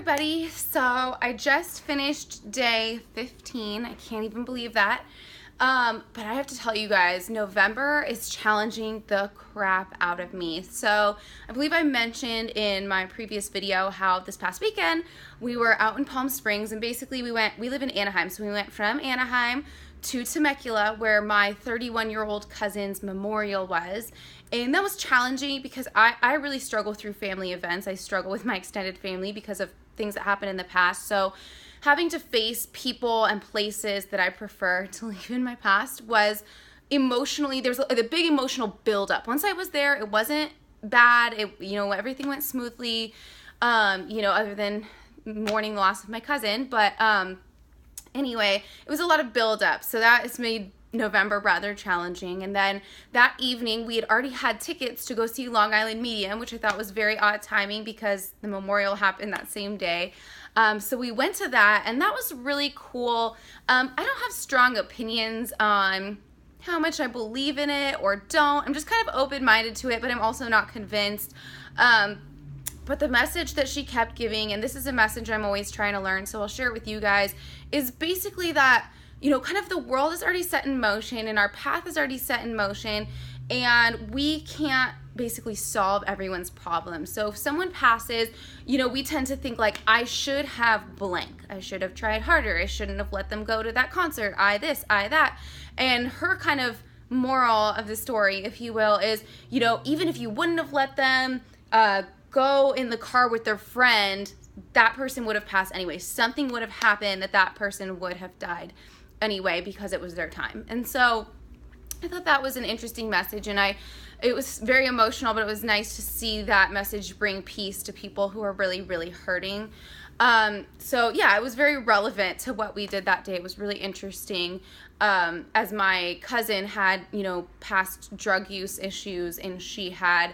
everybody. So I just finished day 15. I can't even believe that. But I have to tell you guys, November is challenging the crap out of me. So I believe I mentioned in my previous video how this past weekend we were out in Palm Springs, and basically we live in Anaheim. So we went from Anaheim to Temecula, where my 31-year-old cousin's memorial was. And that was challenging because I really struggle through family events. I struggle with my extended family because of things that happened in the past. So having to face people and places that I prefer to leave in my past was emotionally, there was a big emotional buildup. Once I was there, it wasn't bad. Everything went smoothly, other than mourning the loss of my cousin. But anyway, it was a lot of buildup. So that has made November rather challenging. And then that evening we had already had tickets to go see Long Island Medium, which I thought was very odd timing because the memorial happened that same day. So we went to that, and that was really cool. I don't have strong opinions on how much I believe in it or don't. I'm just kind of open-minded to it, but I'm also not convinced. But the message that she kept giving, and this is a message I'm always trying to learn, so I'll share it with you guys, is basically that, kind of the world is already set in motion and our path is already set in motion, and we can't basically solve everyone's problems. So if someone passes, we tend to think like, I should have blank. I should have tried harder. I shouldn't have let them go to that concert. I this, I that. And her kind of moral of the story, if you will, is, even if you wouldn't have let them go in the car with their friend, that person would have passed anyway. Something would have happened that person would have died anyway because it was their time. And so I thought that was an interesting message, and it was very emotional, but it was nice to see that message bring peace to people who are really, really hurting. So yeah, it was very relevant to what we did that day. It was really interesting, as my cousin had, past drug use issues, and she had,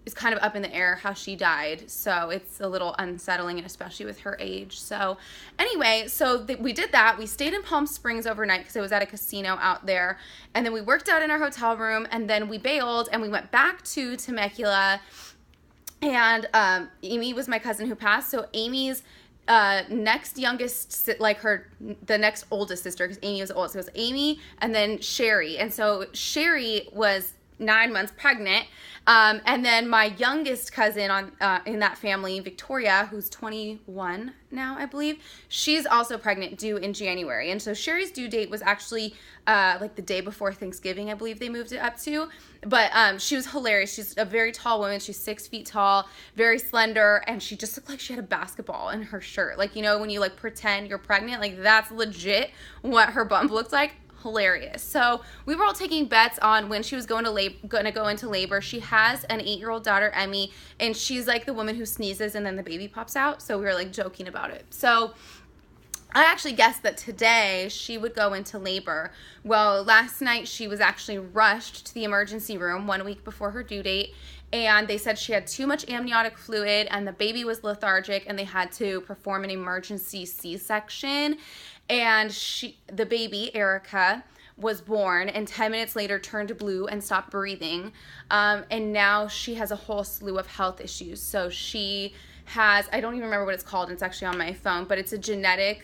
it's kind of up in the air how she died, so it's a little unsettling, and especially with her age. So anyway, we did that. We stayed in Palm Springs overnight because it was at a casino out there, and then we worked out in our hotel room, and then we bailed and we went back to Temecula. And Amy was my cousin who passed. So Amy's next youngest, the next oldest sister, because Amy was the oldest, so it was Amy and then Sherry. And so Sherry was 9 months pregnant, and then my youngest cousin in that family, Victoria, who's 21 now, I believe, she's also pregnant, due in January. And so Sherry's due date was actually the day before Thanksgiving, I believe they moved it up to. But she was hilarious. She's a very tall woman. She's 6 feet tall, very slender, and she just looked like she had a basketball in her shirt. When you pretend you're pregnant, that's legit what her bump looked like. Hilarious. So we were all taking bets on when she was going to go into labor. She has an 8-year-old daughter, Emmy, and she's like the woman who sneezes and then the baby pops out. So we were joking about it. So I actually guessed that today she would go into labor. Well, last night she was actually rushed to the emergency room 1 week before her due date, and they said she had too much amniotic fluid and the baby was lethargic, and they had to perform an emergency C-section. And the baby, Erica, was born and 10 minutes later turned blue and stopped breathing. And now she has a whole slew of health issues. So she has, I don't even remember what it's called, it's actually on my phone, but it's a genetic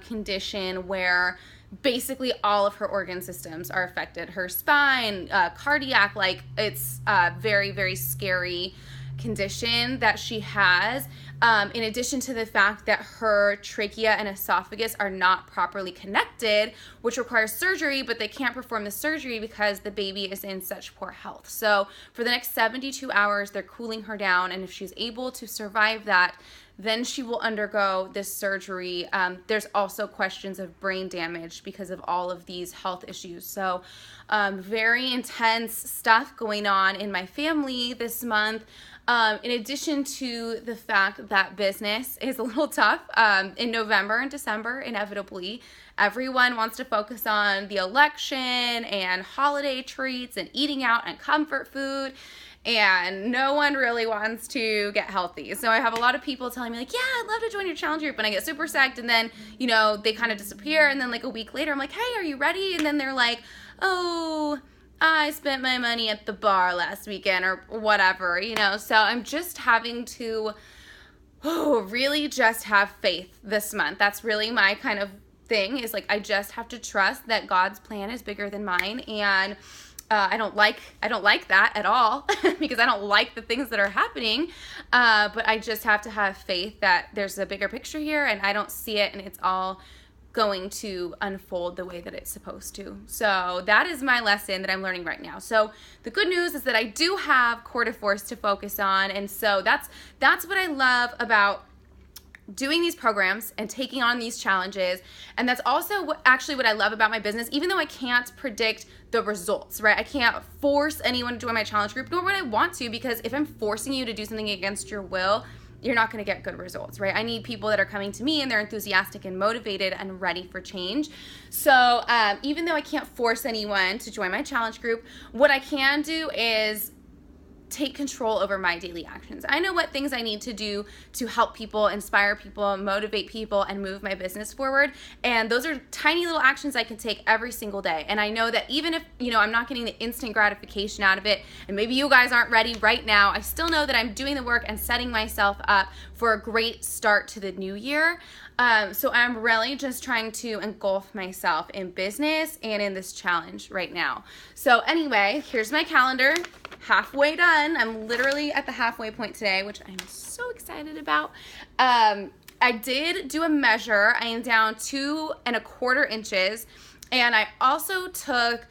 condition where basically all of her organ systems are affected. Her spine, cardiac, it's a very, very scary condition that she has. In addition to the fact that her trachea and esophagus are not properly connected, which requires surgery, but they can't perform the surgery because the baby is in such poor health. So for the next 72 hours, they're cooling her down, and if she's able to survive that, then she will undergo this surgery. There's also questions of brain damage because of all of these health issues. So very intense stuff going on in my family this month. In addition to the fact that business is a little tough, in November and December, inevitably, everyone wants to focus on the election and holiday treats and eating out and comfort food, and no one really wants to get healthy. So I have a lot of people telling me yeah, I'd love to join your challenge group, and I get super psyched, and then, they kind of disappear, and then a week later, I'm like, hey, are you ready? And then they're like, oh, I spent my money at the bar last weekend or whatever, so I'm just having to really just have faith this month. That's really my kind of thing, is like I just have to trust that God's plan is bigger than mine. And I don't like that at all because I don't like the things that are happening. But I just have to have faith that there's a bigger picture here, and I don't see it, and it's all going to unfold the way that it's supposed to. So that is my lesson that I'm learning right now. So the good news is that I do have Core de Force to focus on, and so that's what I love about doing these programs and taking on these challenges. And that's also what I love about my business, even though I can't predict the results, right? I can't force anyone to join my challenge group, nor would I want to, because if I'm forcing you to do something against your will, you're not going to get good results, right? I need people that are coming to me and they're enthusiastic and motivated and ready for change. So even though I can't force anyone to join my challenge group, what I can do is take control over my daily actions. I know what things I need to do to help people, inspire people, motivate people, and move my business forward. And those are tiny little actions I can take every single day. And I know that even if, I'm not getting the instant gratification out of it, and maybe you guys aren't ready right now, I still know that I'm doing the work and setting myself up for a great start to the new year. So I'm really just trying to engulf myself in business and in this challenge right now. So anyway, here's my calendar. Halfway done. I'm literally at the halfway point today, which I'm so excited about. I did do a measure. I am down 2¼ inches, and I also took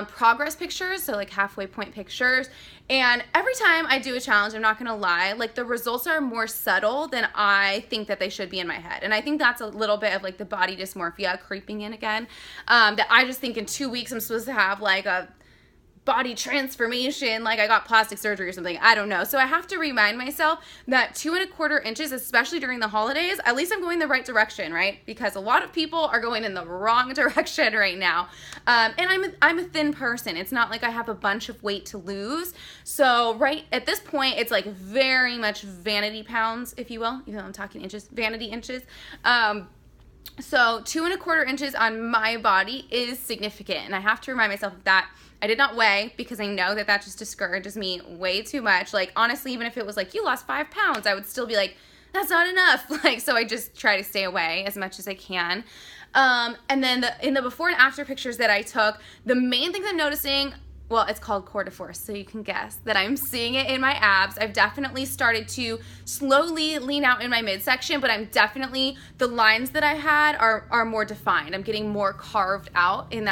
progress pictures, so like halfway point pictures. And every time I do a challenge, I'm not gonna lie, like the results are more subtle than I think that they should be in my head. And I think that's a little bit of like the body dysmorphia creeping in again. That I just think in 2 weeks I'm supposed to have like a body transformation, like I got plastic surgery or something. I don't know. So I have to remind myself that 2¼ inches, especially during the holidays, at least I'm going the right direction, right? Because a lot of people are going in the wrong direction right now. And I'm a thin person. It's not like I have a bunch of weight to lose. So right at this point, it's like very much vanity pounds, if you will, even though I'm talking inches, vanity inches. So 2¼ inches on my body is significant, and I have to remind myself of that. I did not weigh because I know that just discourages me way too much. Like, honestly, even if it was like, you lost 5 pounds, I would still be like, that's not enough. Like, so I just try to stay away as much as I can. And then in the before and after pictures that I took, the main things I'm noticing, well, it's called Core de Force, so you can guess that I'm seeing it in my abs. I've definitely started to slowly lean out in my midsection, but the lines that I had are more defined. I'm getting more carved out in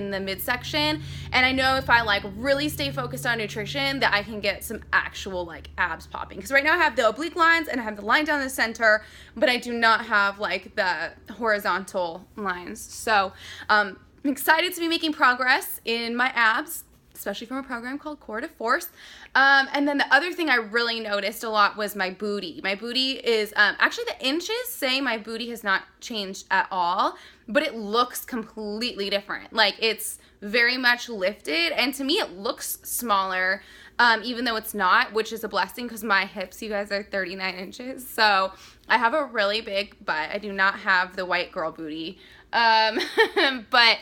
the midsection. And I know if I like really stay focused on nutrition that I can get some actual like abs popping. Because right now I have the oblique lines and I have the line down the center, but I do not have like the horizontal lines. So I'm excited to be making progress in my abs, especially from a program called Core de Force. And then the other thing I really noticed a lot was my booty. My booty is, actually the inches say my booty has not changed at all, but it looks completely different. Like it's very much lifted, and to me it looks smaller, even though it's not, which is a blessing because my hips, you guys, are 39 inches. So I have a really big butt. I do not have the white girl booty. But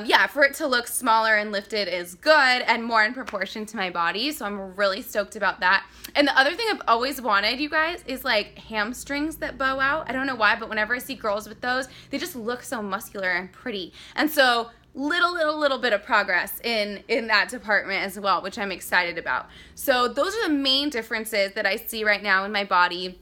yeah, for it to look smaller and lifted is good and more in proportion to my body. So I'm really stoked about that. And the other thing I've always wanted, you guys, is like hamstrings that bow out. I don't know why, but whenever I see girls with those, they just look so muscular and pretty. And so little bit of progress in that department as well, which I'm excited about. So those are the main differences that I see right now in my body.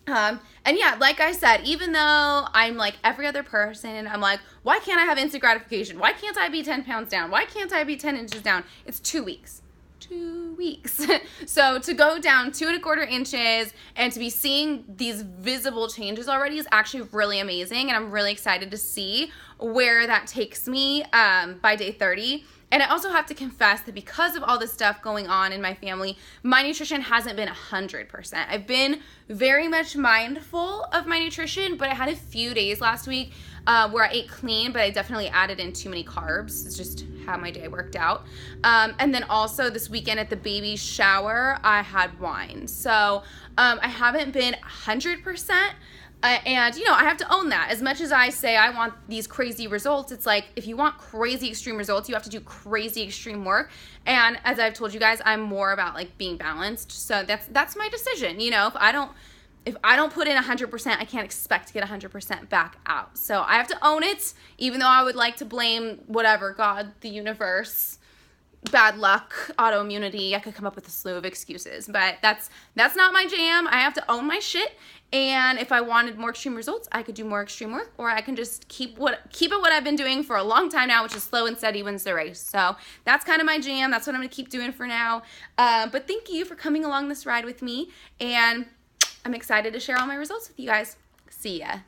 And yeah, like I said, even though I'm like every other person, I'm like, why can't I have instant gratification? Why can't I be 10 pounds down? Why can't I be 10 inches down? It's 2 weeks. 2 weeks. So to go down 2¼ inches and to be seeing these visible changes already is actually really amazing. And I'm really excited to see where that takes me by day 30. And I also have to confess that because of all this stuff going on in my family, my nutrition hasn't been 100%. I've been very much mindful of my nutrition, but I had a few days last week where I ate clean, but I definitely added in too many carbs. It's just how my day worked out. And then also this weekend at the baby shower, I had wine. So I haven't been 100%. And, I have to own that. As much as I say I want these crazy results, it's like if you want crazy extreme results, you have to do crazy extreme work. And as I've told you guys, I'm more about like being balanced. So that's my decision. if I don't put in 100%, I can't expect to get 100% back out. So I have to own it, even though I would like to blame whatever, God, the universe, bad luck, autoimmunity. I could come up with a slew of excuses, but that's not my jam. I have to own my shit. And if I wanted more extreme results, I could do more extreme work, or I can just keep it what I've been doing for a long time now, which is slow and steady wins the race. So that's kind of my jam. That's what I'm going to keep doing for now. But thank you for coming along this ride with me, and I'm excited to share all my results with you guys. See ya.